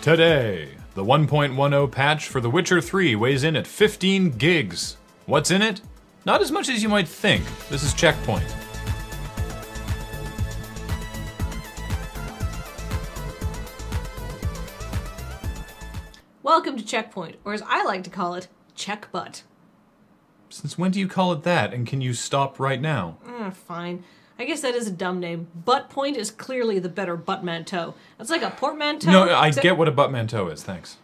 Today, the 1.10 patch for The Witcher 3 weighs in at 15 gigs. What's in it? Not as much as you might think. This is CheckPoint. Welcome to CheckPoint, or as I like to call it, Check Butt. Since when do you call it that, and can you stop right now? Fine. I guess that is a dumb name. Butt Point is clearly the better buttmanteau. That's like a portmanteau. No, I get what a buttmanteau is, thanks.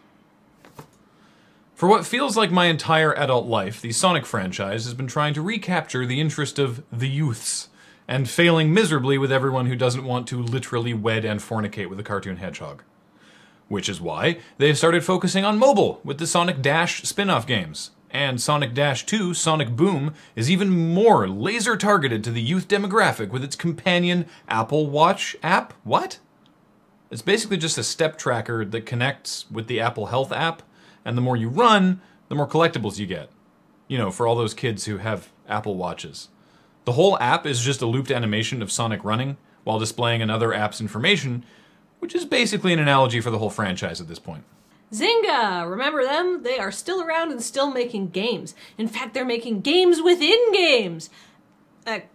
For what feels like my entire adult life, the Sonic franchise has been trying to recapture the interest of the youths, and failing miserably with everyone who doesn't want to literally wed and fornicate with a cartoon hedgehog. Which is why they've started focusing on mobile with the Sonic Dash spin-off games. And Sonic Dash 2, Sonic Boom, is even more laser-targeted to the youth demographic with its companion Apple Watch app? What? It's basically just a step tracker that connects with the Apple Health app, and the more you run, the more collectibles you get. You know, for all those kids who have Apple Watches. The whole app is just a looped animation of Sonic running, while displaying another app's information, which is basically an analogy for the whole franchise at this point. Zynga! Remember them? They are still around and still making games. In fact, they're making games within games!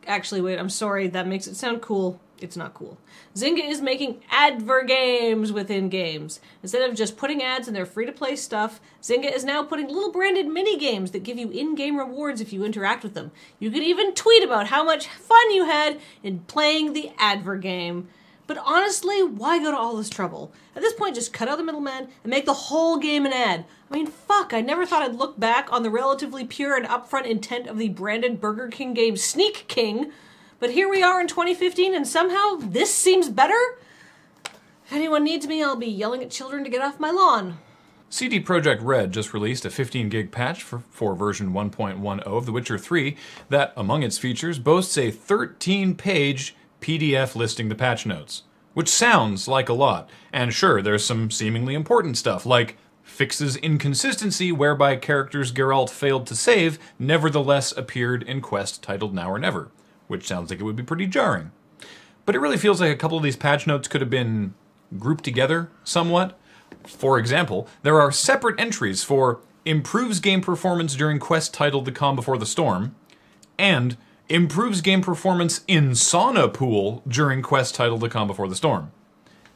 Actually, wait, I'm sorry, that makes it sound cool. It's not cool. Zynga is making adver games within games. Instead of just putting ads in their free-to-play stuff, Zynga is now putting little branded mini-games that give you in-game rewards if you interact with them. You can even tweet about how much fun you had in playing the adver game. But honestly, why go to all this trouble? At this point, just cut out the middleman and make the whole game an ad. I mean, fuck, I never thought I'd look back on the relatively pure and upfront intent of the branded Burger King game Sneak King, but here we are in 2015 and somehow this seems better? If anyone needs me, I'll be yelling at children to get off my lawn. CD Projekt Red just released a 15 gig patch for version 1.10 of The Witcher 3 that, among its features, boasts a 13-page PDF listing the patch notes, which sounds like a lot. And sure, there's some seemingly important stuff, like fixes inconsistency whereby characters Geralt failed to save nevertheless appeared in quest titled Now or Never, which sounds like it would be pretty jarring. But it really feels like a couple of these patch notes could have been grouped together somewhat. For example, there are separate entries for improves game performance during quest titled The Calm Before the Storm, and improves game performance in Sauna Pool during quest titled The Calm Before the Storm.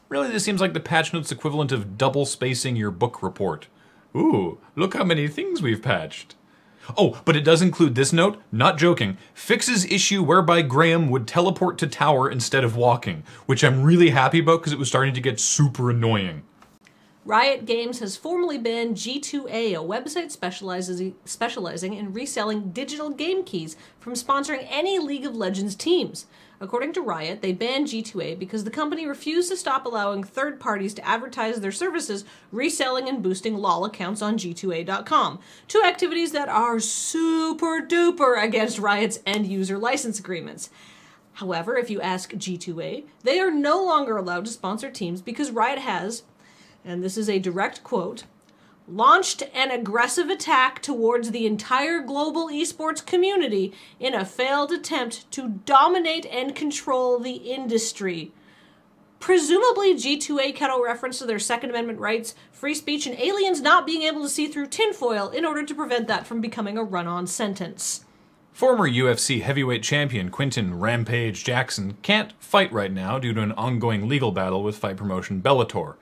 Really, this seems like the patch notes equivalent of double spacing your book report. Ooh, look how many things we've patched. Oh, but it does include this note, not joking, fixes issue whereby Graham would teleport to tower instead of walking, which I'm really happy about because it was starting to get super annoying. Riot Games has formally banned G2A, a website specializing in reselling digital game keys, from sponsoring any League of Legends teams. According to Riot, they banned G2A because the company refused to stop allowing third parties to advertise their services, reselling and boosting LOL accounts on G2A.com, two activities that are super duper against Riot's end-user license agreements. However, if you ask G2A, they are no longer allowed to sponsor teams because Riot has, and this is a direct quote, launched an aggressive attack towards the entire global esports community in a failed attempt to dominate and control the industry. Presumably, G2A cut a reference to their Second Amendment rights, free speech, and aliens not being able to see through tinfoil in order to prevent that from becoming a run-on sentence. Former UFC heavyweight champion Quinton Rampage Jackson can't fight right now due to an ongoing legal battle with fight promotion Bellator.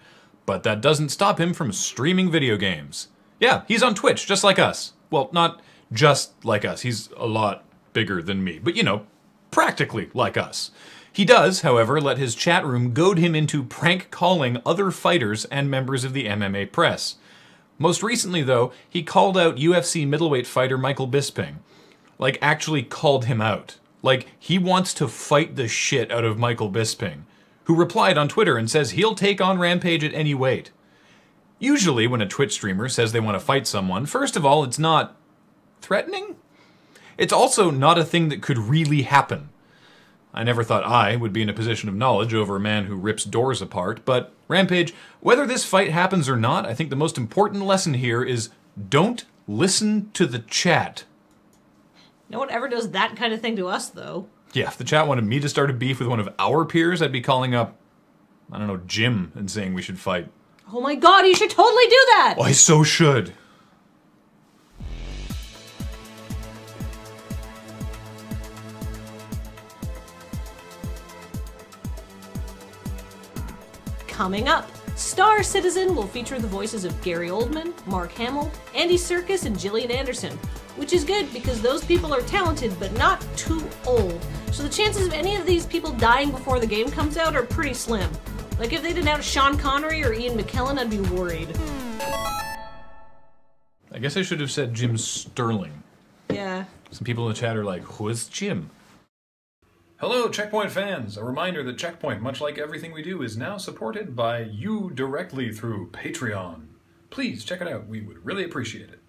But that doesn't stop him from streaming video games. Yeah, he's on Twitch, just like us. Well, not just like us. He's a lot bigger than me. But, you know, practically like us. He does, however, let his chat room goad him into prank calling other fighters and members of the MMA press. Most recently, though, he called out UFC middleweight fighter Michael Bisping. Like, actually called him out. Like, he wants to fight the shit out of Michael Bisping, who replied on Twitter and says he'll take on Rampage at any weight. Usually, when a Twitch streamer says they want to fight someone, first of all, it's not threatening. It's also not a thing that could really happen. I never thought I would be in a position of knowledge over a man who rips doors apart, but Rampage, whether this fight happens or not, I think the most important lesson here is don't listen to the chat. No one ever does that kind of thing to us, though. Yeah, if the chat wanted me to start a beef with one of our peers, I'd be calling up, I don't know, Jim and saying we should fight. Oh my god, you should totally do that! Oh, I so should. Coming up, Star Citizen will feature the voices of Gary Oldman, Mark Hamill, Andy Serkis, and Gillian Anderson, which is good because those people are talented but not too old. So the chances of any of these people dying before the game comes out are pretty slim. Like if they'd announced Sean Connery or Ian McKellen, I'd be worried. I guess I should have said Jim Sterling. Yeah. Some people in the chat are like, who is Jim? Hello, Checkpoint fans! A reminder that Checkpoint, much like everything we do, is now supported by you directly through Patreon. Please check it out. We would really appreciate it.